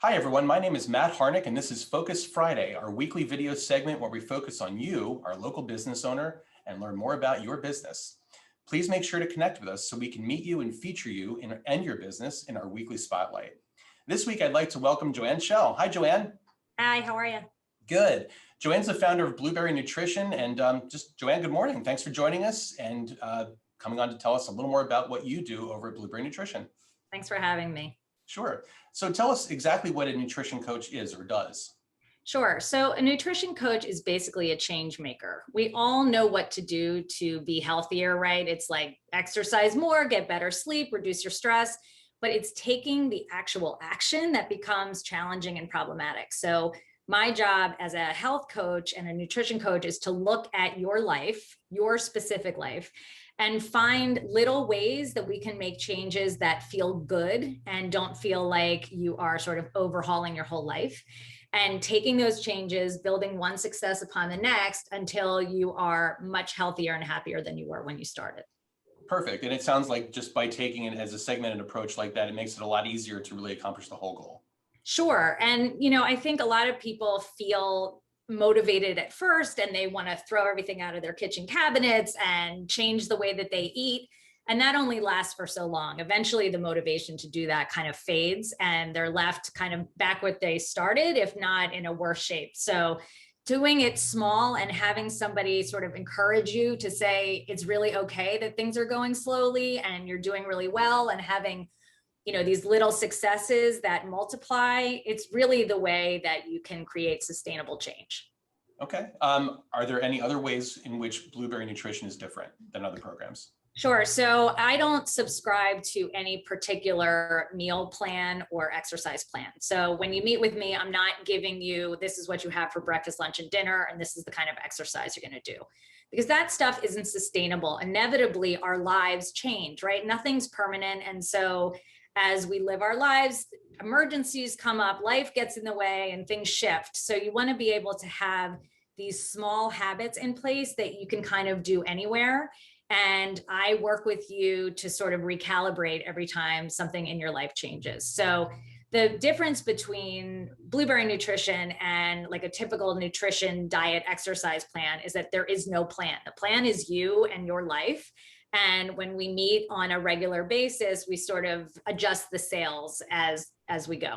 Hi, everyone. My name is Matt Harnick, and this is Focus Friday, our weekly video segment where we focus on you, our local business owner, and learn more about your business. Please make sure to connect with us so we can meet you and feature you and your business in our weekly spotlight. This week, I'd like to welcome Joanne Schell. Hi, Joanne. Hi, how are you? Good. Joanne's the founder of Blueberry Nutrition. And Joanne, good morning. Thanks for joining us and coming on to tell us a little more about what you do over at Blueberry Nutrition. Thanks for having me. Sure. So tell us exactly what a nutrition coach is or does. Sure. So a nutrition coach is basically a change maker. We all know what to do to be healthier, right? It's like exercise more, get better sleep, reduce your stress, but it's taking the actual action that becomes challenging and problematic. So my job as a health coach and a nutrition coach is to look at your life, your specific life, and find little ways that we can make changes that feel good and don't feel like you are sort of overhauling your whole life. And taking those changes, building one success upon the next until you are much healthier and happier than you were when you started. Perfect. And it sounds like just by taking it as a segmented approach like that, it makes it a lot easier to really accomplish the whole goal. Sure. And, I think a lot of people feel motivated at first and they want to throw everything out of their kitchen cabinets and change the way that they eat. And that only lasts for so long. Eventually, the motivation to do that kind of fades and they're left kind of back where they started, if not in a worse shape. So doing it small and having somebody sort of encourage you to say it's really okay that things are going slowly and you're doing really well, and having these little successes that multiply, it's really the way that you can create sustainable change. Okay. Are there any other ways in which Blueberry Nutrition is different than other programs? Sure. So I don't subscribe to any particular meal plan or exercise plan. So when you meet with me, I'm not giving you, this is what you have for breakfast, lunch, and dinner, and this is the kind of exercise you're going to do. Because that stuff isn't sustainable. Inevitably, our lives change, right? Nothing's permanent. And so as we live our lives, emergencies come up, life gets in the way, and things shift. So you want to be able to have these small habits in place that you can kind of do anywhere. And I work with you to sort of recalibrate every time something in your life changes. So the difference between Blueberry Nutrition and like a typical nutrition, diet, exercise plan is that there is no plan. The plan is you and your life. And when we meet on a regular basis, we sort of adjust the sails as we go.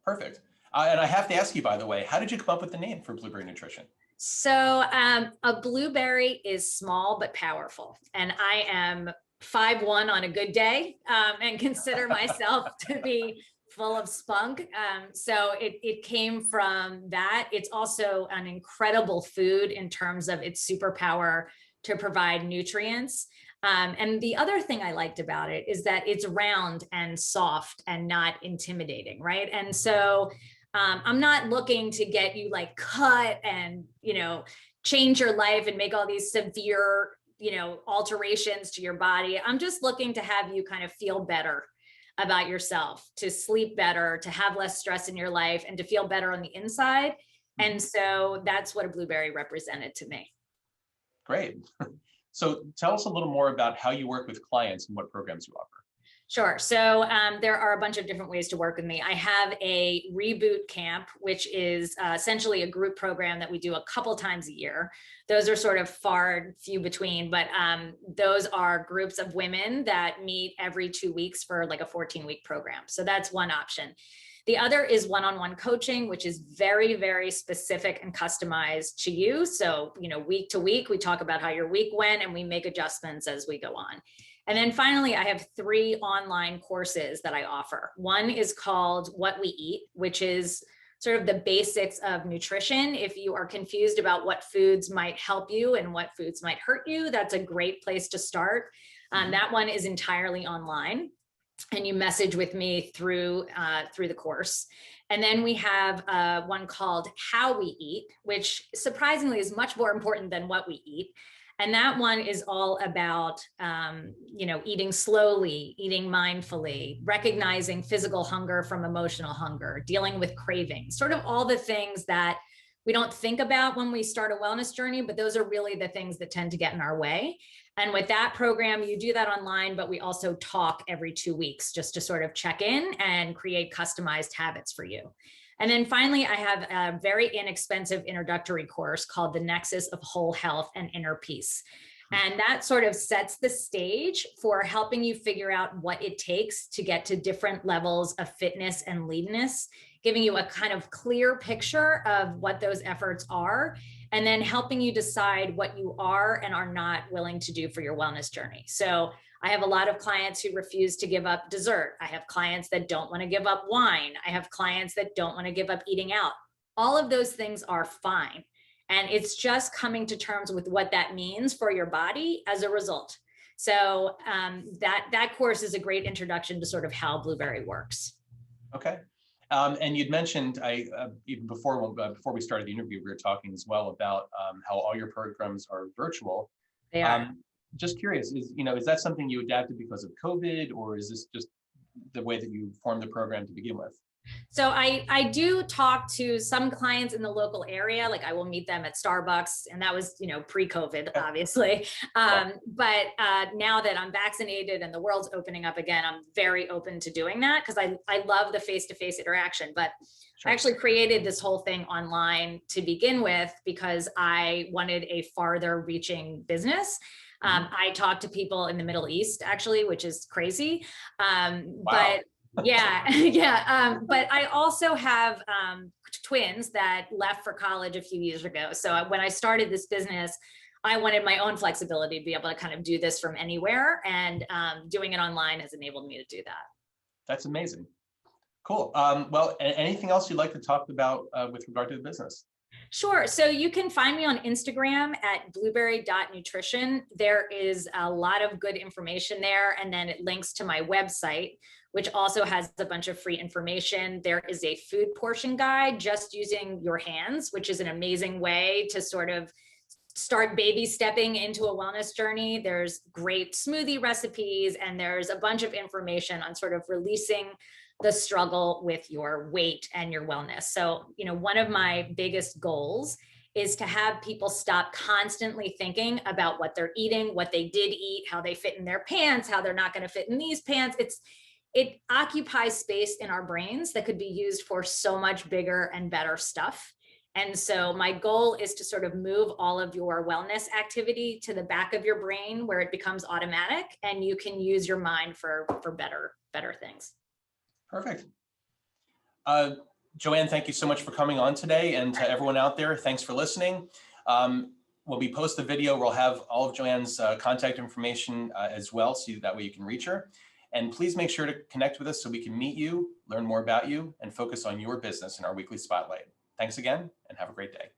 Perfect. And I have to ask you, by the way, how did you come up with the name for Blueberry Nutrition? So a blueberry is small but powerful. And I am 5'1" on a good day, and consider myself to be full of spunk. So it came from that. It's also an incredible food in terms of its superpower to provide nutrients. And the other thing I liked about it is that it's round and soft and not intimidating, right? And so I'm not looking to get you like cut and, change your life and make all these severe, alterations to your body. I'm just looking to have you kind of feel better about yourself, to sleep better, to have less stress in your life, and to feel better on the inside. And so that's what a blueberry represented to me. Great. So tell us a little more about how you work with clients and what programs you offer. Sure. So there are a bunch of different ways to work with me. I have a reboot camp, which is essentially a group program that we do a couple times a year. Those are sort of few between, but those are groups of women that meet every 2 weeks for like a 14-week program. So that's one option. The other is one-on-one coaching, which is very, very specific and customized to you. So, week to week, we talk about how your week went and we make adjustments as we go on. And then finally, I have 3 online courses that I offer. One is called What We Eat, which is sort of the basics of nutrition. If you are confused about what foods might help you and what foods might hurt you, that's a great place to start. That one is entirely online, and you message with me through the course. And then we have one called How We Eat, which surprisingly is much more important than what we eat. And that one is all about, eating slowly, eating mindfully, recognizing physical hunger from emotional hunger, dealing with cravings, sort of all the things that we don't think about when we start a wellness journey, but those are really the things that tend to get in our way. And with that program, you do that online, but we also talk every 2 weeks just to sort of check in and create customized habits for you. And then finally, I have a very inexpensive introductory course called The Nexus of Whole Health and Inner Peace. And that sort of sets the stage for helping you figure out what it takes to get to different levels of fitness and leanness, giving you a kind of clear picture of what those efforts are, and then helping you decide what you are and are not willing to do for your wellness journey. So I have a lot of clients who refuse to give up dessert. I have clients that don't want to give up wine. I have clients that don't want to give up eating out. All of those things are fine. And it's just coming to terms with what that means for your body as a result. So that course is a great introduction to sort of how Blueberry works. Okay. And you'd mentioned, even before we started the interview, we were talking as well about how all your programs are virtual. They are. Just curious, is that something you adapted because of COVID, or is this just the way that you formed the program to begin with? So I do talk to some clients in the local area, like I will meet them at Starbucks, and that was, pre-COVID, obviously. But now that I'm vaccinated and the world's opening up again, I'm very open to doing that because I love the face-to-face interaction. But Sure. I actually created this whole thing online to begin with because I wanted a farther reaching business. I talk to people in the Middle East, actually, which is crazy. Wow. But yeah, yeah. But I also have twins that left for college a few years ago. So when I started this business, I wanted my own flexibility to be able to kind of do this from anywhere, and doing it online has enabled me to do that. That's amazing. Cool. Well, anything else you'd like to talk about with regard to the business? Sure. So you can find me on Instagram at blueberry.nutrition. There is a lot of good information there. And then it links to my website, which also has a bunch of free information. There is a food portion guide just using your hands, which is an amazing way to sort of start baby stepping into a wellness journey. There's great smoothie recipes, and there's a bunch of information on sort of releasing the struggle with your weight and your wellness. So, one of my biggest goals is to have people stop constantly thinking about what they're eating, what they did eat, how they fit in their pants, how they're not going to fit in these pants. It occupies space in our brains that could be used for so much bigger and better stuff. And so my goal is to sort of move all of your wellness activity to the back of your brain where it becomes automatic and you can use your mind for better things. Perfect. Joanne, thank you so much for coming on today. And to everyone out there, thanks for listening. When we post the video, we'll have all of Joanne's contact information as well, so that way you can reach her. And please make sure to connect with us so we can meet you, learn more about you, and focus on your business in our weekly spotlight. Thanks again, and have a great day.